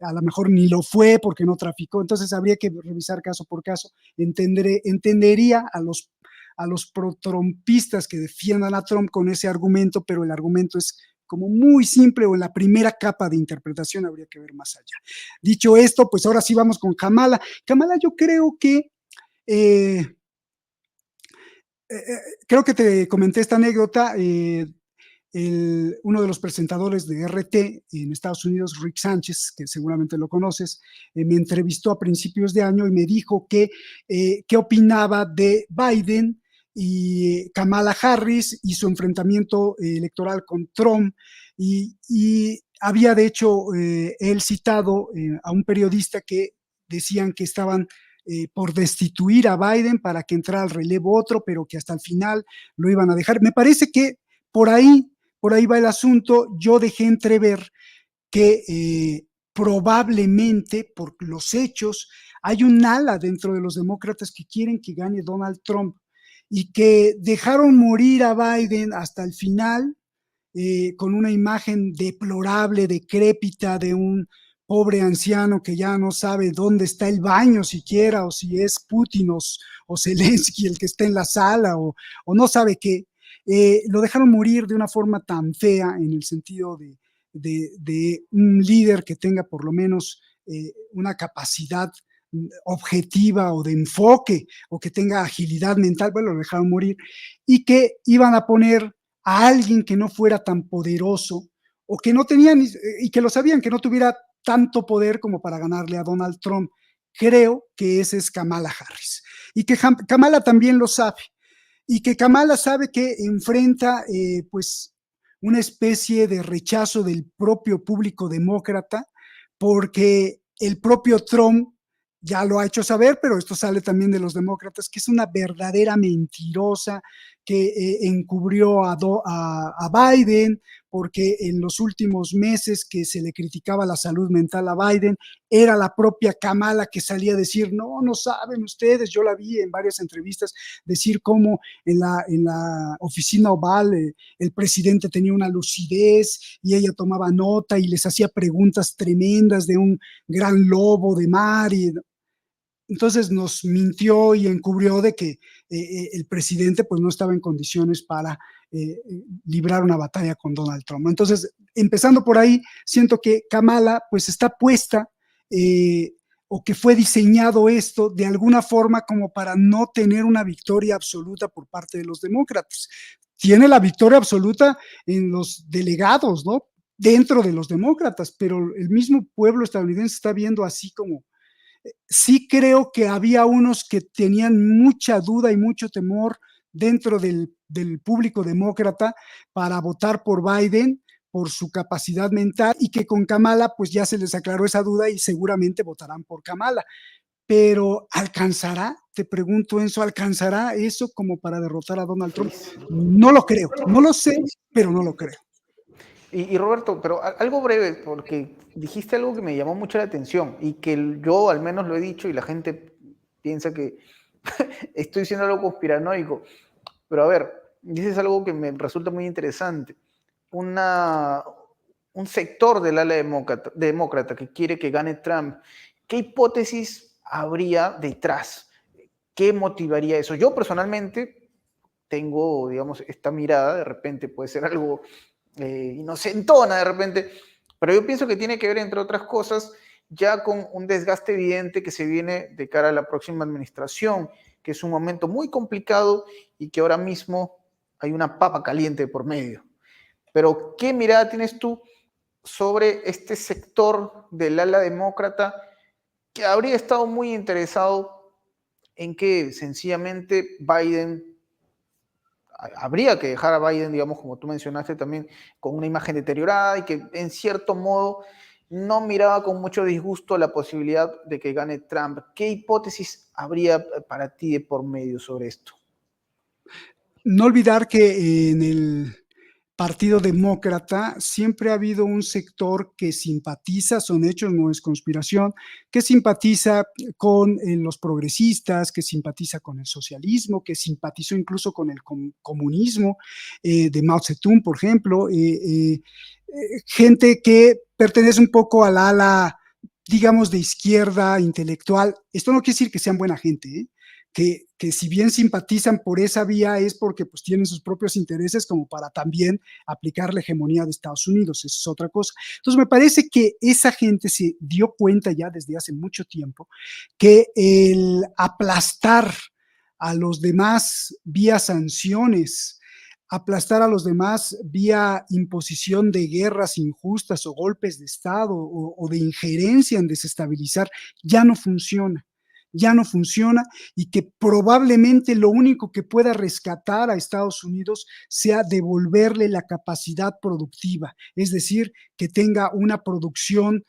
a lo mejor ni lo fue porque no traficó. Entonces habría que revisar caso por caso. Entendería a los pro-trumpistas que defiendan a Trump con ese argumento, pero el argumento es como muy simple, o en la primera capa de interpretación habría que ver más allá. Dicho esto, pues ahora sí vamos con Kamala. Kamala, yo creo que creo que te comenté esta anécdota. Uno de los presentadores de RT en Estados Unidos, Rick Sánchez, que seguramente lo conoces, me entrevistó a principios de año y me dijo que qué opinaba de Biden y Kamala Harris y su enfrentamiento electoral con Trump. Y había de hecho él citado a un periodista que decían que estaban por destituir a Biden para que entrara al relevo otro, pero que hasta el final lo iban a dejar. Me parece que por ahí, por ahí va el asunto. Yo dejé entrever que probablemente por los hechos hay un ala dentro de los demócratas que quieren que gane Donald Trump y que dejaron morir a Biden hasta el final con una imagen deplorable, decrépita de un pobre anciano que ya no sabe dónde está el baño siquiera, o si es Putin o Zelensky el que está en la sala, o no sabe qué. Lo dejaron morir de una forma tan fea en el sentido de un líder que tenga por lo menos una capacidad objetiva o de enfoque o que tenga agilidad mental. Bueno, lo dejaron morir, y que iban a poner a alguien que no fuera tan poderoso o que no tenían, y que lo sabían, que no tuviera tanto poder como para ganarle a Donald Trump. Creo que ese es Kamala Harris, y que Kamala también lo sabe, y que Kamala sabe que enfrenta pues una especie de rechazo del propio público demócrata, porque el propio Trump ya lo ha hecho saber, pero esto sale también de los demócratas, que es una verdadera mentirosa, que encubrió a Biden, porque en los últimos meses que se le criticaba la salud mental a Biden, era la propia Kamala que salía a decir, no, no saben ustedes, yo la vi en varias entrevistas, decir cómo en la oficina oval el presidente tenía una lucidez y ella tomaba nota y les hacía preguntas tremendas de un gran lobo de mar. Y entonces nos mintió y encubrió de que el presidente pues no estaba en condiciones para librar una batalla con Donald Trump. Entonces, empezando por ahí, siento que Kamala pues está puesta o que fue diseñado esto de alguna forma como para no tener una victoria absoluta por parte de los demócratas. Tiene la victoria absoluta en los delegados, ¿no? Dentro de los demócratas, pero el mismo pueblo estadounidense está viendo así como sí creo que había unos que tenían mucha duda y mucho temor dentro del público demócrata para votar por Biden por su capacidad mental, y que con Kamala pues ya se les aclaró esa duda y seguramente votarán por Kamala. Pero ¿alcanzará? Te pregunto, Enzo, ¿alcanzará eso como para derrotar a Donald Trump? No lo creo, no lo sé, pero no lo creo. Y Roberto, pero algo breve, porque dijiste algo que me llamó mucho la atención y que yo al menos lo he dicho y la gente piensa que estoy diciendo algo conspiranoico, pero a ver, dices algo que me resulta muy interesante. Una, un sector del ala demócrata que quiere que gane Trump, ¿qué hipótesis habría detrás? ¿Qué motivaría eso? Yo personalmente tengo, digamos, esta mirada, de repente puede ser algo inocentona de repente, pero yo pienso que tiene que ver, entre otras cosas, ya con un desgaste evidente que se viene de cara a la próxima administración, que es un momento muy complicado y que ahora mismo hay una papa caliente por medio. Pero, ¿qué mirada tienes tú sobre este sector del ala demócrata que habría estado muy interesado en que sencillamente Biden habría que dejar a Biden, digamos, como tú mencionaste también, con una imagen deteriorada y que en cierto modo no miraba con mucho disgusto la posibilidad de que gane Trump? ¿Qué hipótesis habría para ti de por medio sobre esto? No olvidar que en el Partido Demócrata siempre ha habido un sector que simpatiza, son hechos, no es conspiración, que simpatiza con los progresistas, que simpatiza con el socialismo, que simpatizó incluso con el comunismo de Mao Zedong, por ejemplo, gente que pertenece un poco al ala, digamos, de izquierda intelectual. Esto no quiere decir que sean buena gente, ¿eh? Que si bien simpatizan por esa vía es porque pues tienen sus propios intereses como para también aplicar la hegemonía de Estados Unidos, eso es otra cosa. Entonces me parece que esa gente se dio cuenta ya desde hace mucho tiempo que el aplastar a los demás vía sanciones, aplastar a los demás vía imposición de guerras injustas o golpes de Estado o de injerencia en desestabilizar, ya no funciona. ya no funciona y que probablemente lo único que pueda rescatar a Estados Unidos sea devolverle la capacidad productiva, es decir, que tenga una producción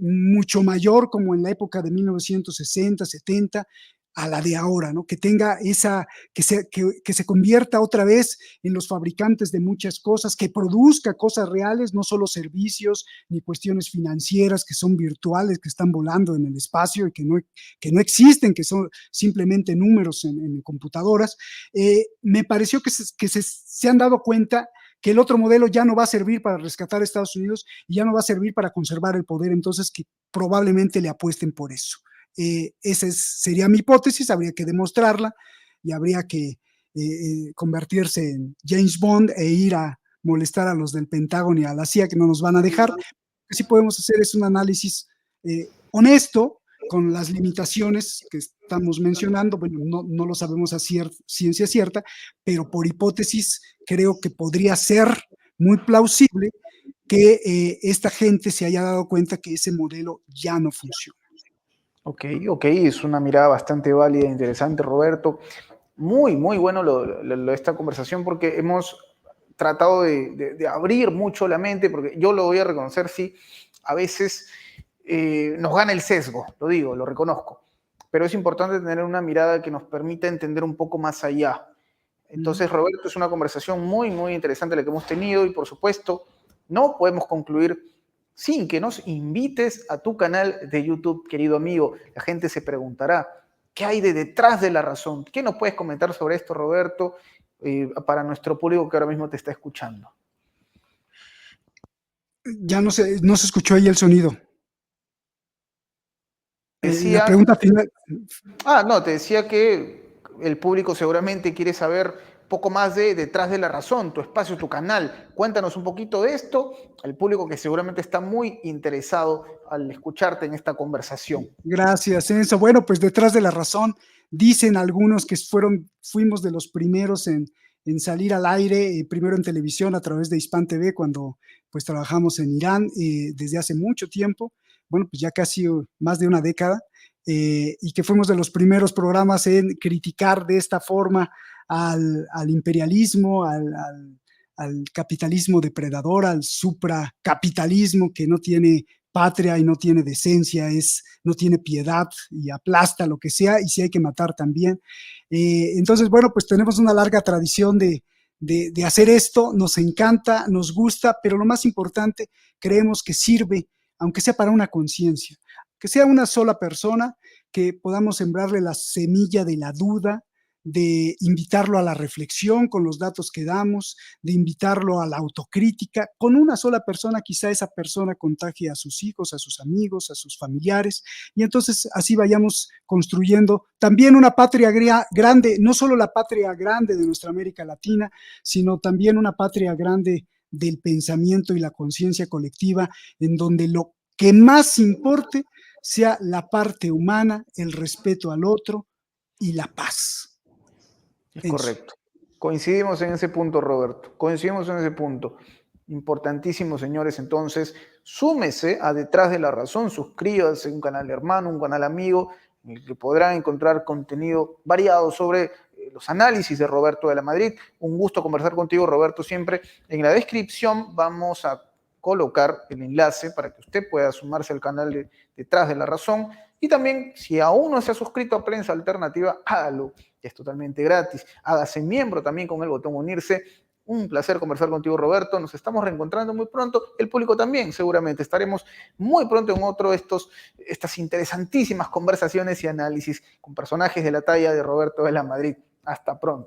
mucho mayor como en la época de 1960, 70, a la de ahora, ¿no? Que tenga esa, que se convierta otra vez en los fabricantes de muchas cosas, que produzca cosas reales, no solo servicios ni cuestiones financieras que son virtuales, que están volando en el espacio y que no existen, que son simplemente números en computadoras. Me pareció que se han dado cuenta que el otro modelo ya no va a servir para rescatar a Estados Unidos y ya no va a servir para conservar el poder, entonces que probablemente le apuesten por eso. Esa sería mi hipótesis, habría que demostrarla y habría que convertirse en James Bond e ir a molestar a los del Pentágono y a la CIA que no nos van a dejar. Lo que sí podemos hacer es un análisis honesto con las limitaciones que estamos mencionando. Bueno, no lo sabemos a ciencia cierta, pero por hipótesis creo que podría ser muy plausible que esta gente se haya dado cuenta que ese modelo ya no funciona. Ok, ok, es una mirada bastante válida e interesante, Roberto. Muy, muy bueno esta conversación porque hemos tratado de abrir mucho la mente, porque yo lo voy a reconocer, sí, a veces nos gana el sesgo, lo digo, lo reconozco, pero es importante tener una mirada que nos permita entender un poco más allá. Entonces, Roberto, es una conversación muy, muy interesante la que hemos tenido y, por supuesto, no podemos concluir sin que nos invites a tu canal de YouTube, querido amigo. La gente se preguntará, ¿qué hay de detrás de la razón? ¿Qué nos puedes comentar sobre esto, Roberto, para nuestro público que ahora mismo te está escuchando? Ya no se escuchó ahí el sonido. La Decía, pregunta final. no, te decía que el público seguramente quiere saber poco más de detrás de la razón, tu espacio, tu canal. Cuéntanos un poquito de esto, al público que seguramente está muy interesado al escucharte en esta conversación. Gracias, Enzo. Bueno, pues detrás de la razón, dicen algunos que fuimos de los primeros en salir al aire, primero en televisión a través de Hispan TV, cuando pues trabajamos en Irán desde hace mucho tiempo, bueno, pues ya casi más de una década, y que fuimos de los primeros programas en criticar de esta forma al imperialismo, al capitalismo depredador, al supracapitalismo que no tiene patria y no tiene decencia, no tiene piedad y aplasta lo que sea, y si hay que matar también. Entonces, bueno, pues tenemos una larga tradición de hacer esto, nos encanta, nos gusta, pero lo más importante, creemos que sirve, aunque sea para una conciencia, que sea una sola persona, que podamos sembrarle la semilla de la duda, de invitarlo a la reflexión con los datos que damos, de invitarlo a la autocrítica. Con una sola persona, quizá esa persona contagie a sus hijos, a sus amigos, a sus familiares, y entonces así vayamos construyendo también una patria grande, no solo la patria grande de nuestra América Latina, sino también una patria grande del pensamiento y la conciencia colectiva, en donde lo que más importe sea la parte humana, el respeto al otro y la paz. Es Enzo. correcto. Coincidimos en ese punto, Roberto. Coincidimos en ese punto. Importantísimo, señores. Entonces, súmese a Detrás de la Razón, suscríbase a un canal hermano, un canal amigo, en el que podrán encontrar contenido variado sobre los análisis de Roberto de la Madrid. Un gusto conversar contigo, Roberto, siempre. En la descripción vamos a colocar el enlace para que usted pueda sumarse al canal de Detrás de la Razón. Y también, si aún no se ha suscrito a Prensa Alternativa, hágalo. Es totalmente gratis. Hágase miembro también con el botón unirse. Un placer conversar contigo, Roberto. Nos estamos reencontrando muy pronto. El público también, seguramente. Estaremos muy pronto en otro de estas interesantísimas conversaciones y análisis con personajes de la talla de Roberto de la Madrid. Hasta pronto.